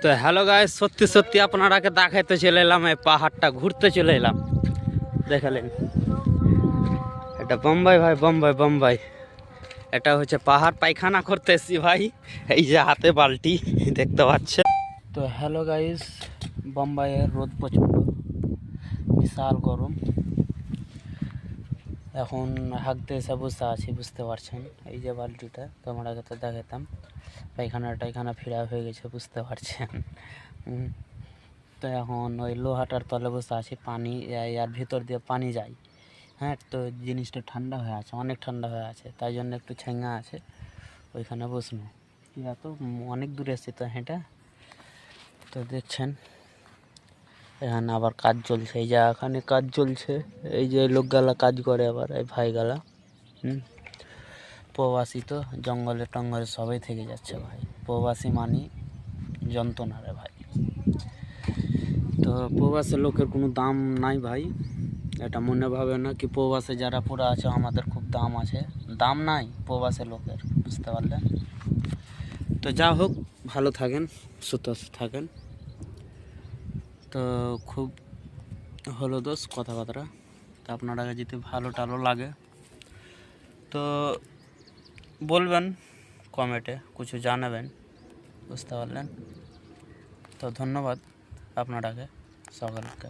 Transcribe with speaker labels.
Speaker 1: তো hello guys, সত্যি সত্যি আপনারাকে দেখাইতে চলে এলাম, এই পাহাড়টা ঘুরতে চলে এলাম। দেখালেন এটা বোম্বাই ভাই, বোম্বাই বোম্বাই। এটা হচ্ছে পাহাড় পায়খানা করতে এসছি ভাই, এই যে হাতে বালতি দেখতে পাচ্ছেন। তো হ্যালো গাইস, বোম্বাইয়ের রোদ প্রচণ্ড, বিশাল গরম। এখন হাঁকতে এসে বসে আছি, বুঝতে পারছেন। এই যে বালতিটা তোমাকে তো দেখাতাম, পায়খানা ফিরা হয়ে গেছে, বুঝতে পারছেন। তো এখন ওই লোহাটার তলে বসে আছি, পানি আর ভিতর দিয়ে পানি যায়। হ্যাঁ, তো জিনিসটা ঠান্ডা হয়ে আছে, অনেক ঠান্ডা হয়ে আছে, তাই জন্য একটু ছেঙ্গা আছে, ওইখানে বসবো। তো অনেক দূরে এসেছি তো হেঁটে। তো দেখছেন এখানে আবার কাজ চলছে, এই যে এখানে কাজ চলছে, এই যে লোকগালা কাজ করে, আবার এই ভাইগালা প্রবাসী তো জঙ্গলে টঙ্গলে সবাই থেকে যাচ্ছে ভাই। প্রবাসী মানি যন্ত্রণা রে ভাই। তো প্রবাসের লোকের কোনো দাম নাই ভাই, এটা মনে ভাবে না কি প্রবাসে যারা পুরা আছে আমাদের খুব দাম আছে, দাম নাই প্রবাসের লোকের, বুঝতে পারলেন। তো যা হোক, ভালো থাকেন, সুস্থ থাকেন। তো খুব হলো দোষ কথাবার্তা, তো আপনারা যদি ভালো টালো লাগে তো বলবেন, কমেন্টে কিছু জানাবেন, বুঝতে পারলেন। তো ধন্যবাদ আপনারাকে সকলকে।